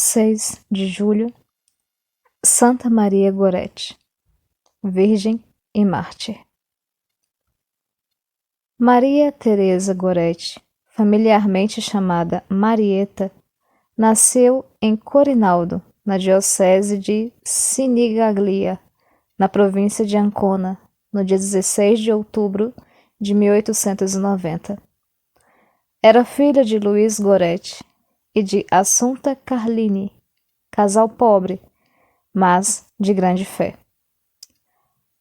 6 de julho, Santa Maria Gorete, Virgem e Mártir. Maria Teresa Gorete, familiarmente chamada Marieta, nasceu em Corinaldo, na diocese de Sinigaglia, na província de Ancona, no dia 16 de outubro de 1890. Era filha de Luiz Gorete e de Assunta Carlini, casal pobre, mas de grande fé.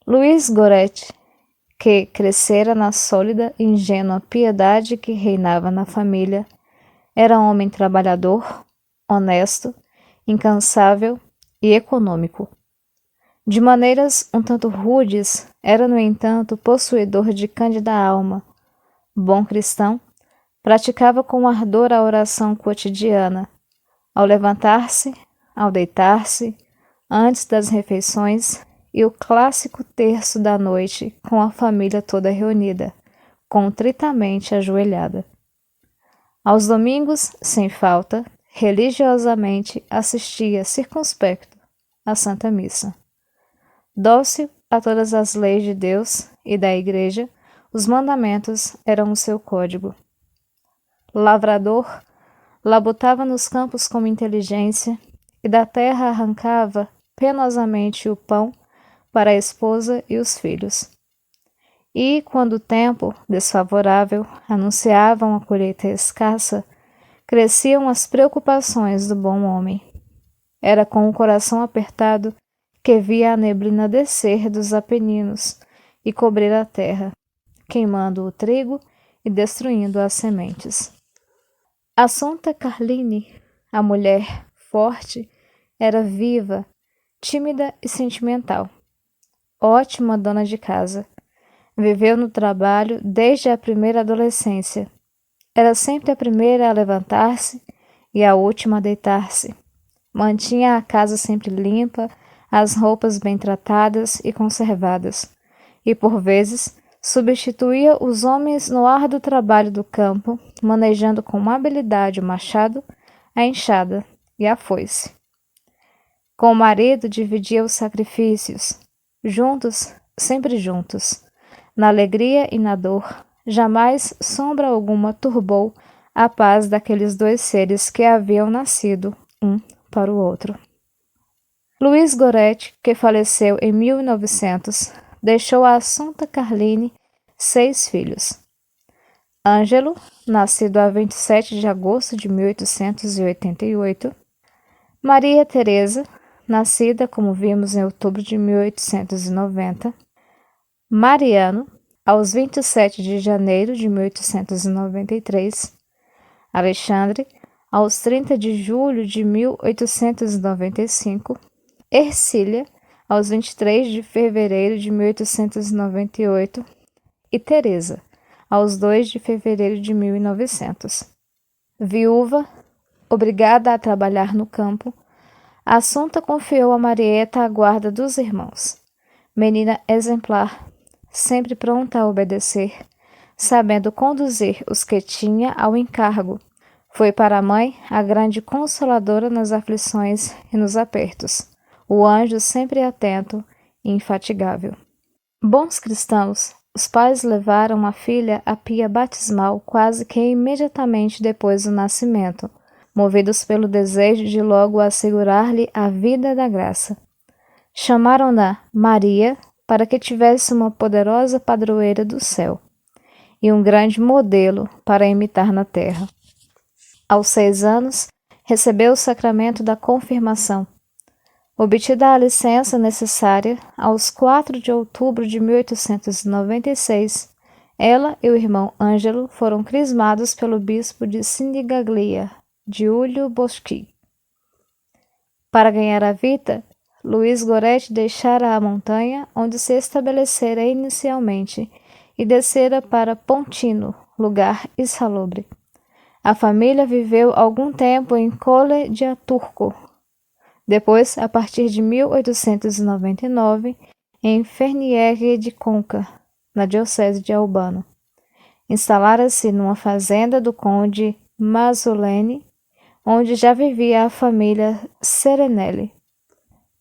Luiz Gorete, que crescera na sólida e ingênua piedade que reinava na família, era homem trabalhador, honesto, incansável e econômico. De maneiras um tanto rudes, era, no entanto, possuidor de cândida alma. Bom cristão, praticava com ardor a oração cotidiana, ao levantar-se, ao deitar-se, antes das refeições e o clássico terço da noite com a família toda reunida, contritamente ajoelhada. Aos domingos, sem falta, religiosamente assistia circunspecto à Santa Missa. Dócil a todas as leis de Deus e da Igreja, os mandamentos eram o seu código. Lavrador, labutava nos campos com inteligência e da terra arrancava penosamente o pão para a esposa e os filhos. E, quando o tempo, desfavorável, anunciava uma colheita escassa, cresciam as preocupações do bom homem. Era com o coração apertado que via a neblina descer dos Apeninos e cobrir a terra, queimando o trigo e destruindo as sementes. Assunta Carlini, a mulher forte, era viva, tímida e sentimental. Ótima dona de casa. Viveu no trabalho desde a primeira adolescência. Era sempre a primeira a levantar-se e a última a deitar-se. Mantinha a casa sempre limpa, as roupas bem tratadas e conservadas, e por vezes substituía os homens no árduo trabalho do campo, manejando com habilidade o machado, a enxada e a foice. Com o marido dividia os sacrifícios, juntos, sempre juntos, na alegria e na dor, jamais sombra alguma turbou a paz daqueles dois seres que haviam nascido um para o outro. Luiz Gorete, que faleceu em 1900, deixou a Assunta Carlini 6 filhos. Ângelo, nascido a 27 de agosto de 1888. Maria Teresa, nascida, como vimos, em outubro de 1890. Mariano, aos 27 de janeiro de 1893. Alexandre, aos 30 de julho de 1895. Ercília, aos 23 de fevereiro de 1898, e Teresa, aos 2 de fevereiro de 1900. Viúva, obrigada a trabalhar no campo, Assunta confiou a Marieta a guarda dos irmãos. Menina exemplar, sempre pronta a obedecer, sabendo conduzir os que tinha ao encargo, foi para a mãe a grande consoladora nas aflições e nos apertos. O anjo sempre atento e infatigável. Bons cristãos, os pais levaram a filha à pia batismal quase que imediatamente depois do nascimento, movidos pelo desejo de logo assegurar-lhe a vida da graça. Chamaram-na Maria para que tivesse uma poderosa padroeira do céu e um grande modelo para imitar na terra. Aos 6 anos, recebeu o sacramento da confirmação. Obtida a licença necessária, aos 4 de outubro de 1896, ela e o irmão Ângelo foram crismados pelo bispo de Sinigaglia, Giulio Boschi. Para ganhar a vida, Luiz Gorete deixara a montanha onde se estabelecera inicialmente e descera para Pontino, lugar insalubre. A família viveu algum tempo em Colle di Turco. Depois, a partir de 1899, em Ferniere de Conca, na diocese de Albano. Instalara-se numa fazenda do conde Mazzoleni, onde já vivia a família Serenelli.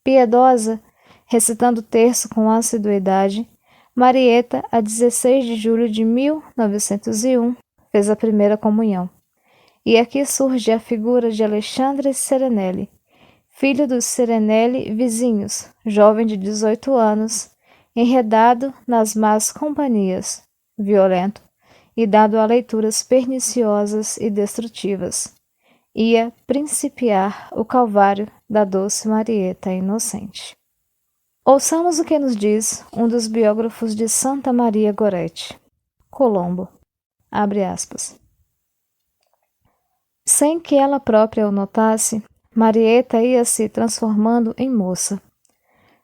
Piedosa, recitando o terço com assiduidade, Marieta, a 16 de julho de 1901, fez a primeira comunhão. E aqui surge a figura de Alexandre Serenelli, filho dos Serenelli vizinhos, jovem de 18 anos, enredado nas más companhias, violento e dado a leituras perniciosas e destrutivas. Ia principiar o calvário da doce Marieta inocente. Ouçamos o que nos diz um dos biógrafos de Santa Maria Goretti, Colombo, abre aspas. Sem que ela própria o notasse, Marieta ia se transformando em moça.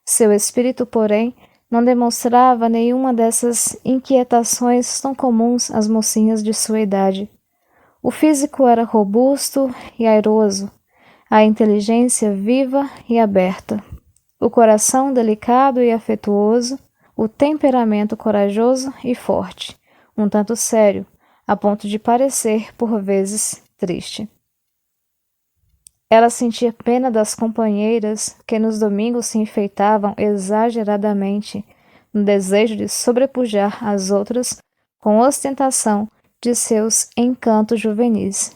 Seu espírito, porém, não demonstrava nenhuma dessas inquietações tão comuns às mocinhas de sua idade. O físico era robusto e airoso, a inteligência viva e aberta, o coração delicado e afetuoso, o temperamento corajoso e forte, um tanto sério, a ponto de parecer, por vezes, triste. Ela sentia pena das companheiras que nos domingos se enfeitavam exageradamente no desejo de sobrepujar as outras com ostentação de seus encantos juvenis.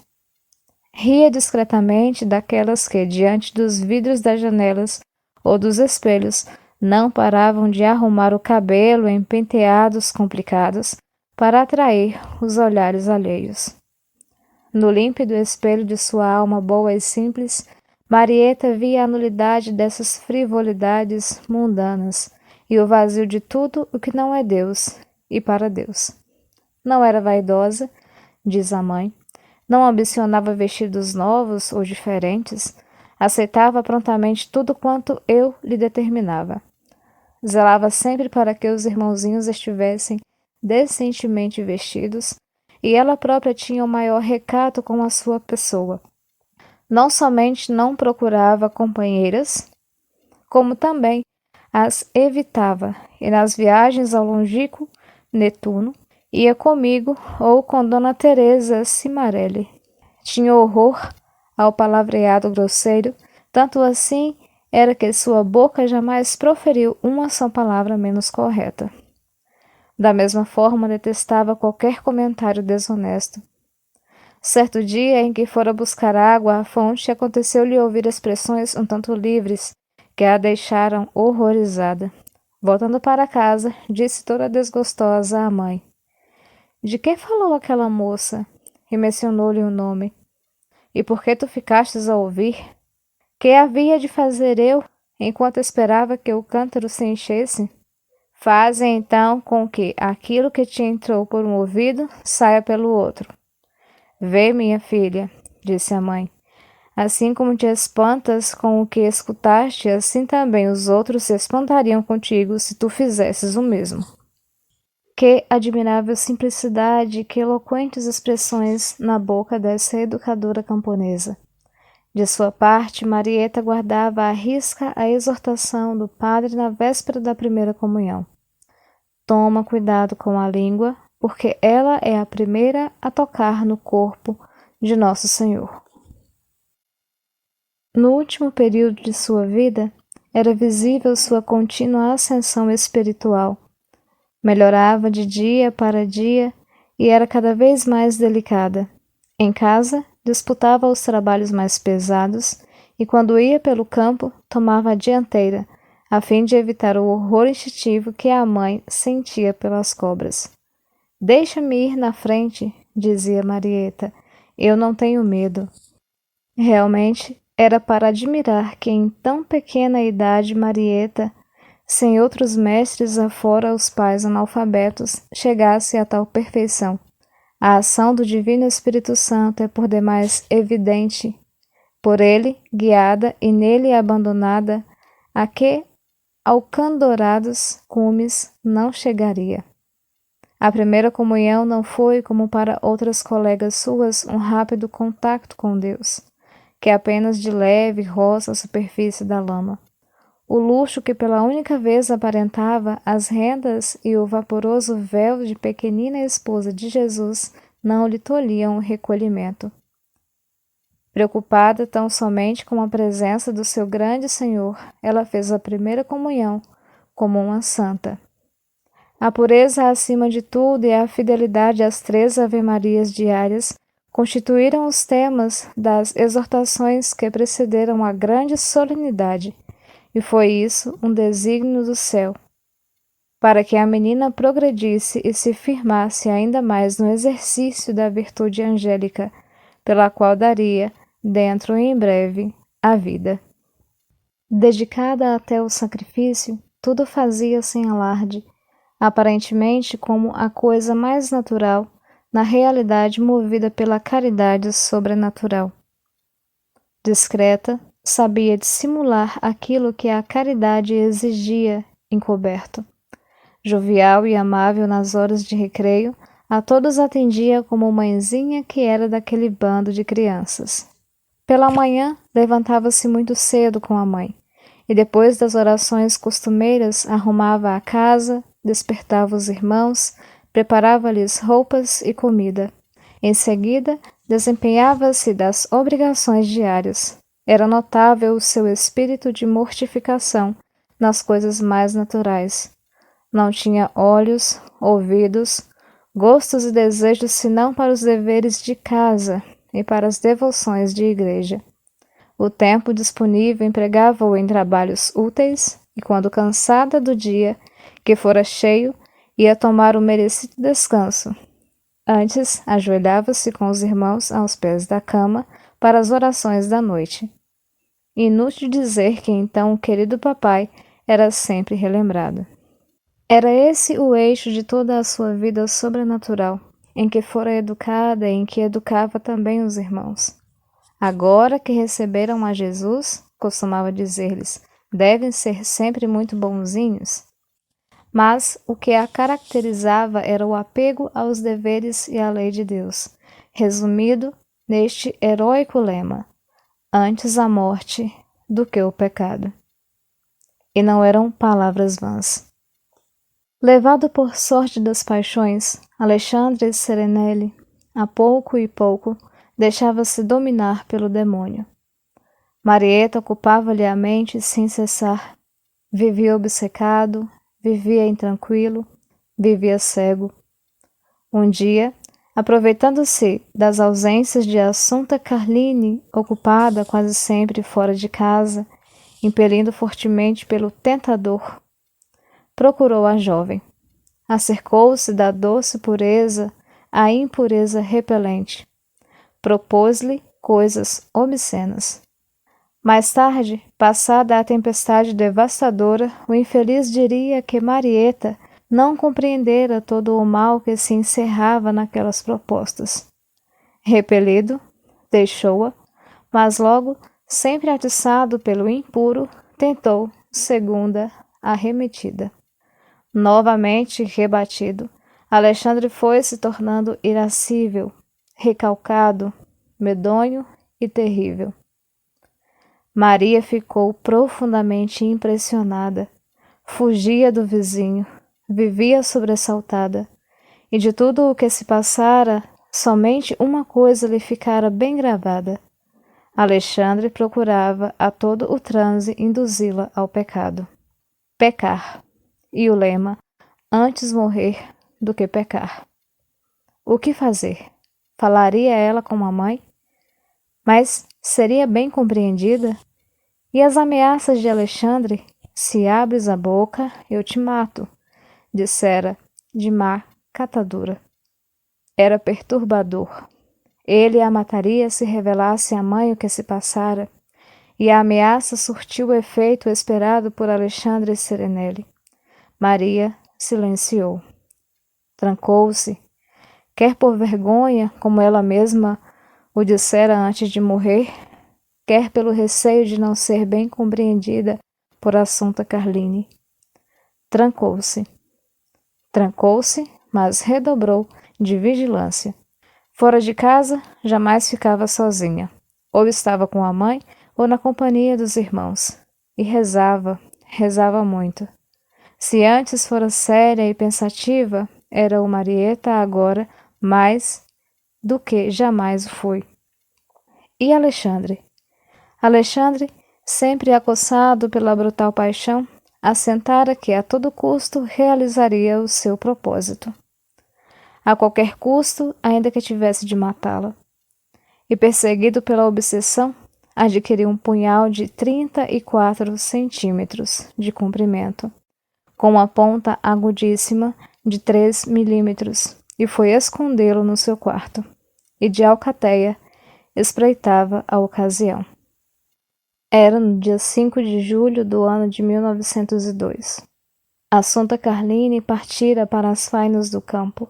Ria discretamente daquelas que, diante dos vidros das janelas ou dos espelhos, não paravam de arrumar o cabelo em penteados complicados para atrair os olhares alheios. No límpido espelho de sua alma boa e simples, Marieta via a nulidade dessas frivolidades mundanas e o vazio de tudo o que não é Deus e para Deus. Não era vaidosa, diz a mãe, não ambicionava vestidos novos ou diferentes, aceitava prontamente tudo quanto eu lhe determinava. Zelava sempre para que os irmãozinhos estivessem decentemente vestidos, e ela própria tinha o maior recato com a sua pessoa. Não somente não procurava companheiras, como também as evitava, e nas viagens ao longínquo Netuno, ia comigo ou com Dona Teresa Cimarelli. Tinha horror ao palavreado grosseiro, tanto assim era que sua boca jamais proferiu uma só palavra menos correta. Da mesma forma, detestava qualquer comentário desonesto. Certo dia em que fora buscar água à fonte, aconteceu-lhe ouvir expressões um tanto livres que a deixaram horrorizada. Voltando para casa, disse toda desgostosa à mãe: De que falou aquela moça? E mencionou-lhe o nome. E por que tu ficastes a ouvir? Que havia de fazer eu, enquanto esperava que o cântaro se enchesse? Faze então com que aquilo que te entrou por um ouvido saia pelo outro. Vê, minha filha, disse a mãe, assim como te espantas com o que escutaste, assim também os outros se espantariam contigo se tu fizesses o mesmo. Que admirável simplicidade, que eloquentes expressões na boca dessa educadora camponesa. De sua parte, Marieta guardava à risca a exortação do padre na véspera da primeira comunhão. Toma cuidado com a língua, porque ela é a primeira a tocar no corpo de Nosso Senhor. No último período de sua vida, era visível sua contínua ascensão espiritual. Melhorava de dia para dia e era cada vez mais delicada. Em casa, disputava os trabalhos mais pesados e, quando ia pelo campo, tomava a dianteira, a fim de evitar o horror instintivo que a mãe sentia pelas cobras. Deixa-me ir na frente, dizia Marieta, eu não tenho medo. Realmente, era para admirar que em tão pequena idade Marieta, sem outros mestres afora os pais analfabetos, chegasse a tal perfeição. A ação do Divino Espírito Santo é por demais evidente, por ele guiada e nele abandonada, a que ao candorados cumes não chegaria. A primeira comunhão não foi, como para outras colegas suas, um rápido contacto com Deus, que apenas de leve roça a superfície da lama. O luxo que pela única vez aparentava as rendas e o vaporoso véu de pequenina esposa de Jesus não lhe tolhiam o recolhimento. Preocupada tão somente com a presença do seu grande Senhor, ela fez a primeira comunhão como uma santa. A pureza acima de tudo e a fidelidade às 3 Ave-Marias diárias constituíram os temas das exortações que precederam a grande solenidade, e foi isso um desígnio do céu, para que a menina progredisse e se firmasse ainda mais no exercício da virtude angélica, pela qual daria, dentro e em breve, a vida. Dedicada até o sacrifício, tudo fazia sem alarde, aparentemente como a coisa mais natural, na realidade movida pela caridade sobrenatural. Discreta, sabia dissimular aquilo que a caridade exigia encoberto. Jovial e amável nas horas de recreio, a todos atendia como mãezinha que era daquele bando de crianças. Pela manhã, levantava-se muito cedo com a mãe, e depois das orações costumeiras arrumava a casa, despertava os irmãos, preparava-lhes roupas e comida. Em seguida, desempenhava-se das obrigações diárias. Era notável o seu espírito de mortificação nas coisas mais naturais. Não tinha olhos, ouvidos, gostos e desejos senão para os deveres de casa e para as devoções de igreja. O tempo disponível empregava-o em trabalhos úteis e, quando cansada do dia, que fora cheio, ia tomar o merecido descanso. Antes, ajoelhava-se com os irmãos aos pés da cama para as orações da noite. Inútil dizer que então o querido papai era sempre relembrado. Era esse o eixo de toda a sua vida sobrenatural, em que fora educada e em que educava também os irmãos. Agora que receberam a Jesus, costumava dizer-lhes, devem ser sempre muito bonzinhos. Mas o que a caracterizava era o apego aos deveres e à lei de Deus, resumido neste heróico lema: antes a morte do que o pecado. E não eram palavras vãs. Levado por sorte das paixões, Alexandre Serenelli, a pouco e pouco, deixava-se dominar pelo demônio. Marieta ocupava-lhe a mente sem cessar. Vivia obcecado, vivia intranquilo, vivia cego. Um dia, aproveitando-se das ausências de Assunta Carlini, ocupada quase sempre fora de casa, impelindo fortemente pelo tentador, procurou a jovem. Acercou-se da doce pureza à impureza repelente. Propôs-lhe coisas obscenas. Mais tarde, passada a tempestade devastadora, o infeliz diria que Marieta não compreendera todo o mal que se encerrava naquelas propostas. Repelido, deixou-a, mas logo, sempre atiçado pelo impuro, tentou, segunda, arremetida. Novamente rebatido, Alexandre foi se tornando irascível, recalcado, medonho e terrível. Maria ficou profundamente impressionada. Fugia do vizinho, vivia sobressaltada, e de tudo o que se passara, somente uma coisa lhe ficara bem gravada. Alexandre procurava a todo o transe induzi-la ao pecado. Pecar. E o lema, antes morrer do que pecar. O que fazer? Falaria ela com a mãe? Mas seria bem compreendida? E as ameaças de Alexandre? Se abres a boca, eu te mato, dissera de má catadura. Era perturbador. Ele a mataria se revelasse à mãe o que se passara, e a ameaça surtiu o efeito esperado por Alexandre Serenelli. Maria silenciou. Trancou-se, quer por vergonha, como ela mesma o dissera antes de morrer, quer pelo receio de não ser bem compreendida por Assunta Carlini. Trancou-se. Trancou-se, mas redobrou de vigilância. Fora de casa, jamais ficava sozinha. Ou estava com a mãe, ou na companhia dos irmãos. E rezava, rezava muito. Se antes fora séria e pensativa, era o Marieta agora mais do que jamais o foi. E Alexandre? Alexandre, sempre acossado pela brutal paixão, assentara que a todo custo realizaria o seu propósito. A qualquer custo, ainda que tivesse de matá-la. E perseguido pela obsessão, adquiriu um punhal de 34 centímetros de comprimento, com uma ponta agudíssima de 3 milímetros, e foi escondê-lo no seu quarto. E de alcateia espreitava a ocasião. Era no dia 5 de julho do ano de 1902. Assunta Carline partira para as fainas do campo.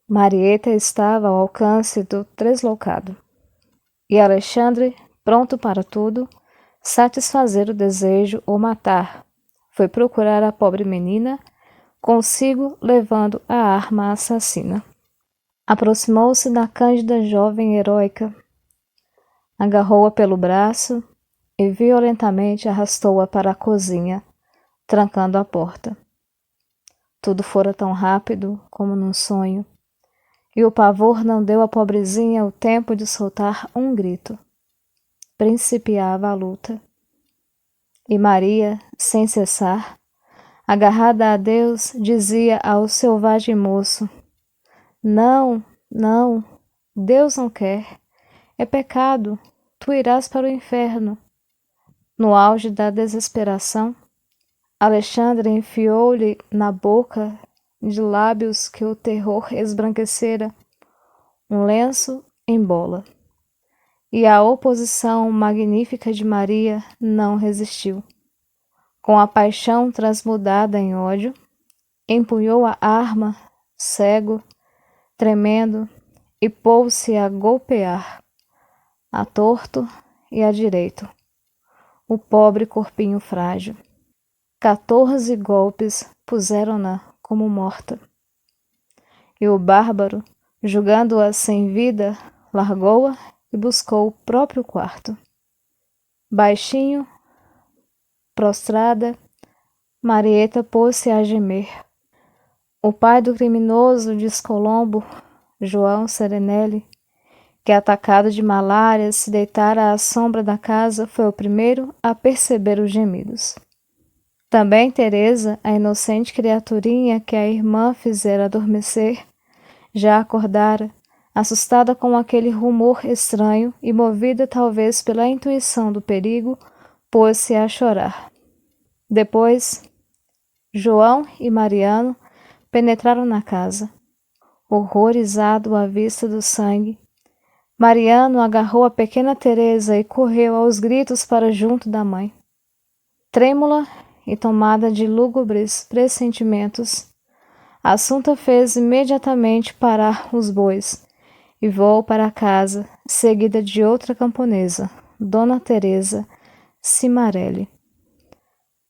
Marieta estava ao alcance do tresloucado. E Alexandre, pronto para tudo, satisfazer o desejo ou matar, foi procurar a pobre menina, consigo levando a arma assassina. Aproximou-se da cândida jovem heróica, agarrou-a pelo braço e violentamente arrastou-a para a cozinha, trancando a porta. Tudo fora tão rápido como num sonho, e o pavor não deu à pobrezinha o tempo de soltar um grito. Principiava a luta. E Maria, sem cessar, agarrada a Deus, dizia ao selvagem moço: Não, não, Deus não quer, é pecado, tu irás para o inferno. No auge da desesperação, Alexandre enfiou-lhe na boca, de lábios que o terror esbranquecera, um lenço em bola. E a oposição magnífica de Maria não resistiu. Com a paixão transmudada em ódio, empunhou a arma, cego, tremendo, e pôs-se a golpear, a torto e a direito, o pobre corpinho frágil. 14 golpes puseram-na como morta. E o bárbaro, julgando-a sem vida, largou-a e buscou o próprio quarto. Baixinho, prostrada, Marieta pôs-se a gemer. O pai do criminoso descolombo, João Serenelli, que atacado de malária se deitara à sombra da casa, foi o primeiro a perceber os gemidos. Também Teresa, a inocente criaturinha que a irmã fizera adormecer, já acordara, assustada com aquele rumor estranho e movida talvez pela intuição do perigo, pôs-se a chorar. Depois, João e Mariano penetraram na casa. Horrorizado à vista do sangue, Mariano agarrou a pequena Teresa e correu aos gritos para junto da mãe. Trêmula e tomada de lúgubres pressentimentos, Assunta fez imediatamente parar os bois e voou para casa, seguida de outra camponesa, Dona Teresa Cimarelli.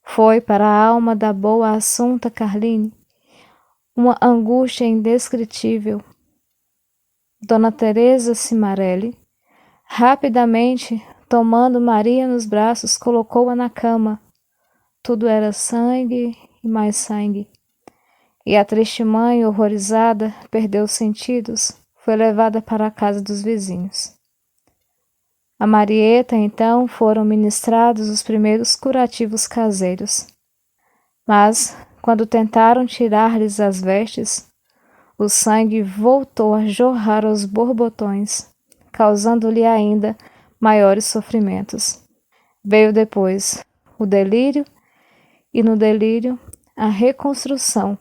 Foi para a alma da boa Assunta Carline uma angústia indescritível. Dona Teresa Cimarelli, rapidamente, tomando Maria nos braços, colocou-a na cama. Tudo era sangue e mais sangue. E a triste mãe, horrorizada, perdeu os sentidos, foi levada para a casa dos vizinhos. A Marieta, então, foram ministrados os primeiros curativos caseiros. Mas, quando tentaram tirar-lhes as vestes, o sangue voltou a jorrar aos borbotões, causando-lhe ainda maiores sofrimentos. Veio depois o delírio e, no delírio, a reconstrução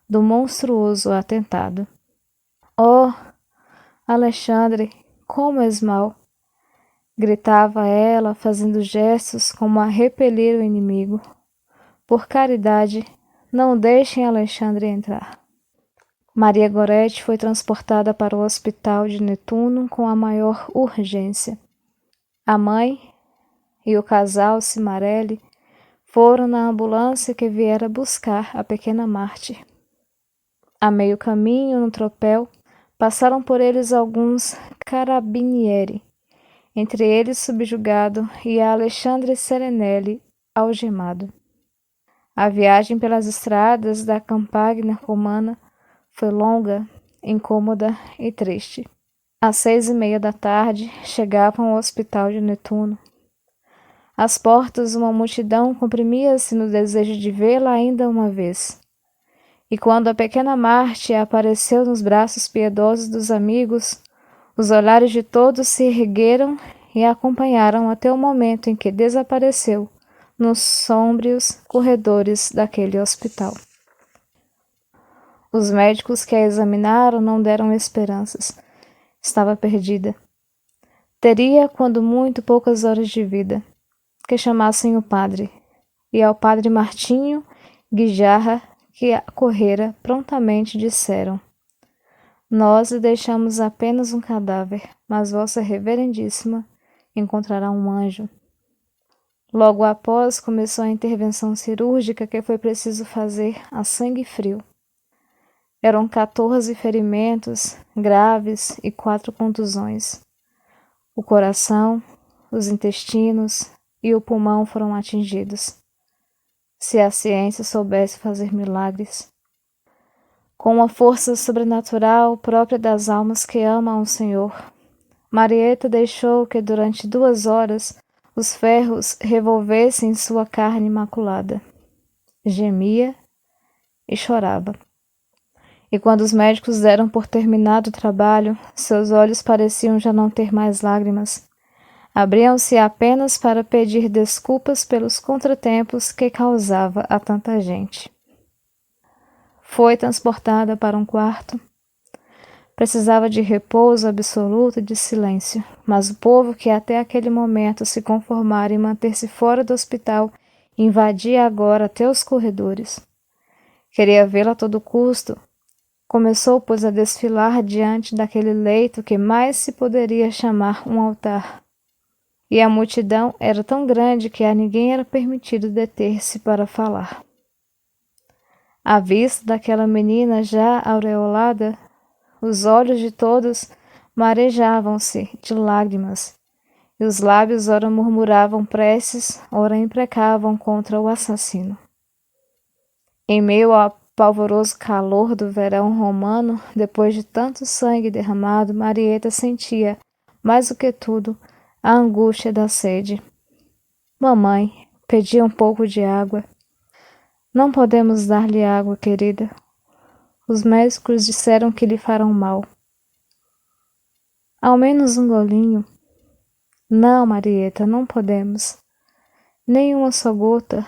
do monstruoso atentado. Oh, Alexandre, como és mau! Gritava ela, fazendo gestos como a repelir o inimigo. Por caridade, não deixem Alexandre entrar. Maria Goretti foi transportada para o hospital de Netuno com a maior urgência. A mãe e o casal Cimarelli foram na ambulância que viera buscar a pequena mártir. A meio caminho, no tropel, passaram por eles alguns carabinieri, entre eles subjugado e a Alexandre Serenelli algemado. A viagem pelas estradas da Campagna Romana foi longa, incômoda e triste. Às 6:30 da tarde, chegavam ao hospital de Netuno. Às portas, uma multidão comprimia-se no desejo de vê-la ainda uma vez. E quando a pequena Marte apareceu nos braços piedosos dos amigos, os olhares de todos se ergueram e a acompanharam até o momento em que desapareceu nos sômbrios corredores daquele hospital. Os médicos que a examinaram não deram esperanças. Estava perdida. Teria, quando muito, poucas horas de vida. Que chamassem o padre, e ao padre Martinho Guijarra, que acorrera, prontamente disseram: Nós lhe deixamos apenas um cadáver, mas Vossa Reverendíssima encontrará um anjo. Logo após começou a intervenção cirúrgica que foi preciso fazer a sangue frio. Eram 14 ferimentos graves e 4 contusões. O coração, os intestinos e o pulmão foram atingidos. Se a ciência soubesse fazer milagres. Com uma força sobrenatural própria das almas que amam ao Senhor, Marieta deixou que durante 2 horas os ferros revolvessem sua carne imaculada. Gemia e chorava. E quando os médicos deram por terminado o trabalho, seus olhos pareciam já não ter mais lágrimas. Abriam-se apenas para pedir desculpas pelos contratempos que causava a tanta gente. Foi transportada para um quarto. Precisava de repouso absoluto e de silêncio, mas o povo que até aquele momento se conformara em manter-se fora do hospital invadia agora até os corredores. Queria vê-la a todo custo. Começou, pois, a desfilar diante daquele leito que mais se poderia chamar um altar. E a multidão era tão grande que a ninguém era permitido deter-se para falar. À vista daquela menina já aureolada, os olhos de todos marejavam-se de lágrimas, e os lábios ora murmuravam preces, ora imprecavam contra o assassino. Em meio ao palvoroso calor do verão romano, depois de tanto sangue derramado, Marieta sentia, mais do que tudo, a angústia da sede. Mamãe, pedi um pouco de água. Não podemos dar-lhe água, querida. Os médicos disseram que lhe farão mal. Ao menos um golinho. Não, Marieta, não podemos. Nem uma só gota.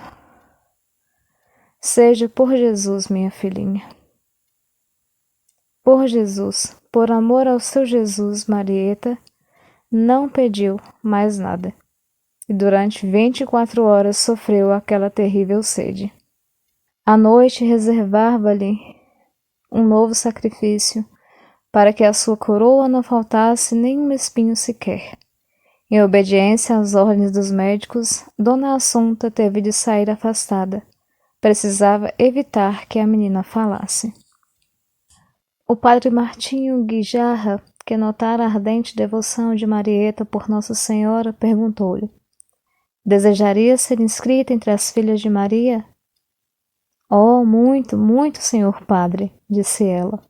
Seja por Jesus, minha filhinha. Por Jesus, por amor ao seu Jesus, Marieta não pediu mais nada. E durante 24 horas sofreu aquela terrível sede. À noite reservava-lhe um novo sacrifício, para que a sua coroa não faltasse nem um espinho sequer. Em obediência às ordens dos médicos, Dona Assunta teve de sair afastada. Precisava evitar que a menina falasse. O padre Martinho Guijarra, que notara a ardente devoção de Marieta por Nossa Senhora, perguntou-lhe: Desejaria ser inscrita entre as filhas de Maria? Oh, muito, muito, senhor padre, disse ela.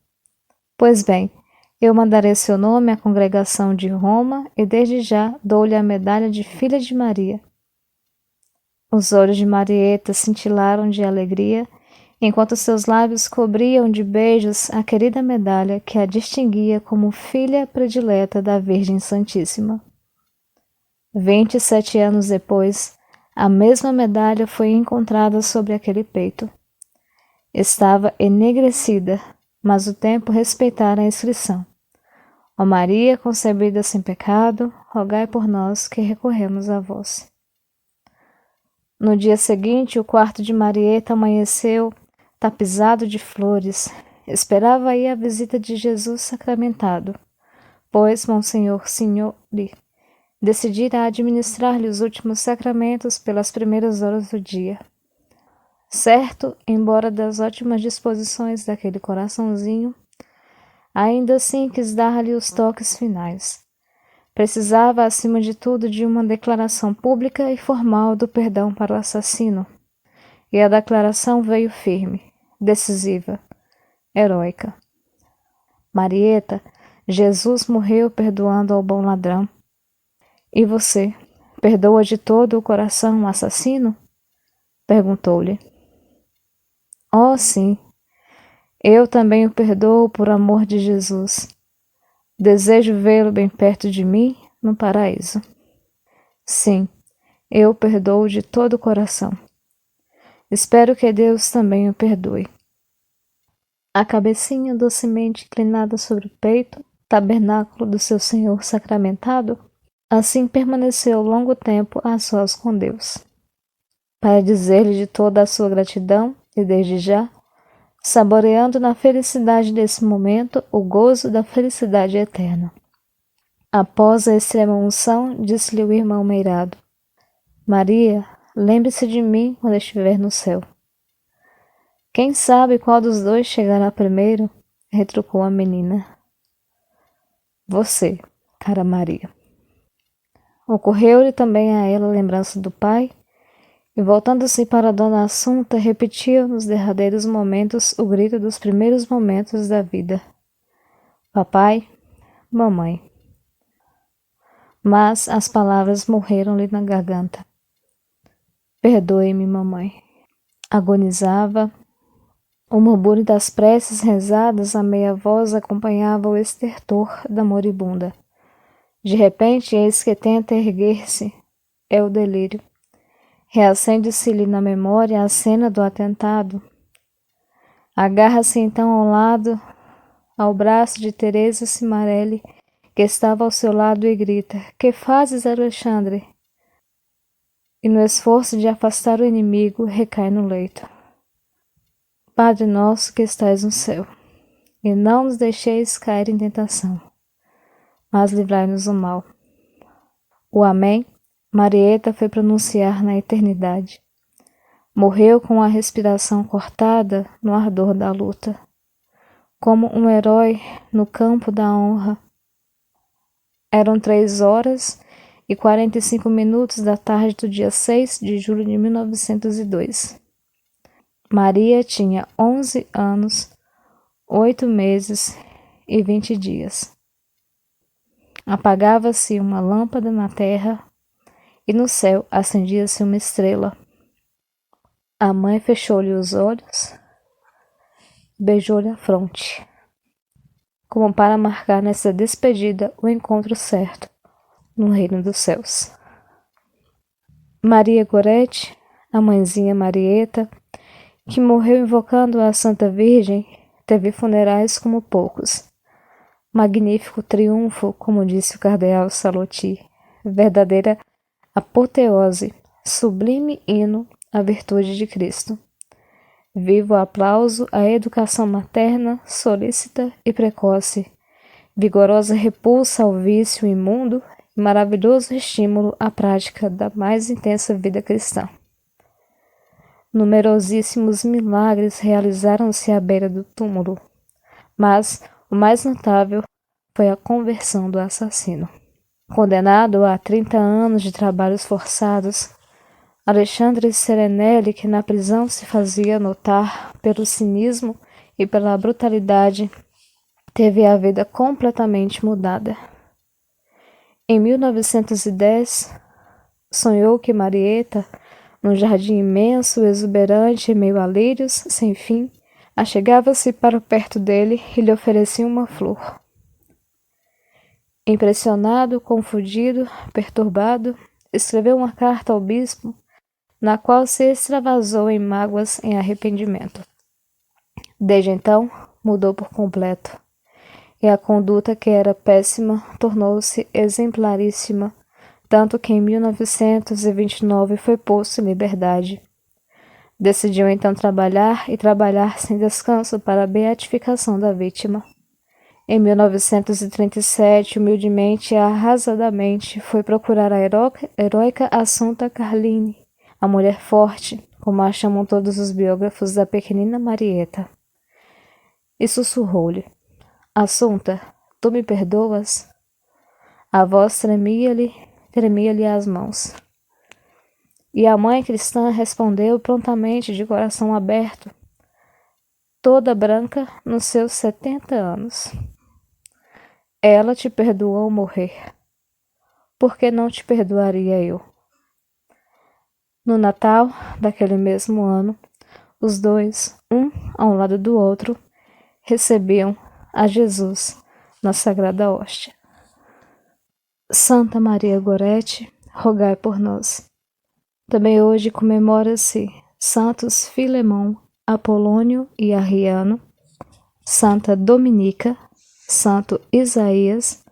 Pois bem, eu mandarei seu nome à congregação de Roma e desde já dou-lhe a medalha de filha de Maria. Os olhos de Marieta cintilaram de alegria, enquanto seus lábios cobriam de beijos a querida medalha que a distinguia como filha predileta da Virgem Santíssima. 27 anos depois, a mesma medalha foi encontrada sobre aquele peito. Estava enegrecida, mas o tempo respeitara a inscrição. Ó Maria, concebida sem pecado, rogai por nós que recorremos a vós. No dia seguinte, o quarto de Marieta amanheceu tapizado de flores. Esperava aí a visita de Jesus sacramentado, pois Monsenhor Signori decidira administrar-lhe os últimos sacramentos pelas primeiras horas do dia. Certo, embora das ótimas disposições daquele coraçãozinho, ainda assim quis dar-lhe os toques finais. Precisava, acima de tudo, de uma declaração pública e formal do perdão para o assassino. E a declaração veio firme, decisiva, heróica. Marieta Jesus morreu perdoando ao bom ladrão. E você, perdoa de todo o coração o assassino? Perguntou-lhe. Oh, sim, eu também o perdoo por amor de Jesus. Desejo vê-lo bem perto de mim, no paraíso. Sim, eu o perdoo de todo o coração. Espero que Deus também o perdoe. A cabecinha docemente inclinada sobre o peito, tabernáculo do seu Senhor sacramentado, assim permaneceu longo tempo a sós com Deus, para dizer-lhe de toda a sua gratidão e desde já, saboreando na felicidade desse momento o gozo da felicidade eterna. Após a extrema unção, disse-lhe o irmão Meirado: Maria, lembre-se de mim quando estiver no céu. Quem sabe qual dos dois chegará primeiro? Retrucou a menina. Você, cara Maria. Ocorreu-lhe também a ela a lembrança do pai, e voltando-se para Dona Assunta, repetia nos derradeiros momentos o grito dos primeiros momentos da vida. Papai, mamãe. Mas as palavras morreram-lhe na garganta. Perdoe-me, mamãe. Agonizava. O murmúrio das preces rezadas a meia voz acompanhava o estertor da moribunda. De repente, eis que tenta erguer-se. É o delírio. Reacende-se-lhe na memória a cena do atentado. Agarra-se então ao braço de Teresa Cimarelli, que estava ao seu lado, e grita: Que fazes, Alexandre? E no esforço de afastar o inimigo, recai no leito. Padre nosso que estais no céu, e não nos deixeis cair em tentação, mas livrai-nos do mal. O Amém, Marieta foi pronunciar na eternidade. Morreu com a respiração cortada no ardor da luta, como um herói no campo da honra. Eram 3h45 da tarde do dia 6 de julho de 1902. Maria tinha 11 anos, 8 meses e 20 dias. Apagava-se uma lâmpada na terra e no céu acendia-se uma estrela. A mãe fechou-lhe os olhos, beijou-lhe a fronte, como para marcar nessa despedida o encontro certo no reino dos céus. Maria Gorete, a mãezinha Marieta, que morreu invocando a Santa Virgem, teve funerais como poucos. Magnífico triunfo, como disse o cardeal Salotti, verdadeira apoteose, sublime hino à virtude de Cristo. Vivo aplauso à educação materna, solícita e precoce, vigorosa repulsa ao vício imundo e maravilhoso estímulo à prática da mais intensa vida cristã. Numerosíssimos milagres realizaram-se à beira do túmulo, mas o mais notável foi a conversão do assassino. Condenado a 30 anos de trabalhos forçados, Alexandre Serenelli, que na prisão se fazia notar pelo cinismo e pela brutalidade, teve a vida completamente mudada. Em 1910, sonhou que Marieta, num jardim imenso, exuberante, em meio a lírios, sem fim, achegava-se para perto dele e lhe oferecia uma flor. Impressionado, confundido, perturbado, escreveu uma carta ao bispo, na qual se extravasou em mágoas em arrependimento. Desde então, mudou por completo, e a conduta que era péssima tornou-se exemplaríssima, tanto que em 1929 foi posto em liberdade. Decidiu então trabalhar e trabalhar sem descanso para a beatificação da vítima. Em 1937, humildemente e arrasadamente, foi procurar a heróica Assunta Carlini, a mulher forte, como a chamam todos os biógrafos da pequenina Marieta, e sussurrou-lhe: Assunta, tu me perdoas? A voz tremia-lhe as mãos. E a mãe cristã respondeu prontamente, de coração aberto, toda branca nos seus 70 anos. ela te perdoou morrer. Por que não te perdoaria eu? No Natal daquele mesmo ano, os dois, um ao lado do outro, recebiam a Jesus na Sagrada Hóstia. Santa Maria Gorete, rogai por nós. Também hoje comemora-se Santos Filemão, Apolônio e Arriano, Santa Dominica, Santo Isaías,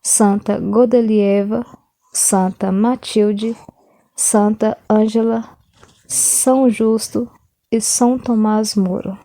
Santa Godelieva, Santa Matilde, Santa Ângela, São Justo e São Tomás Moro.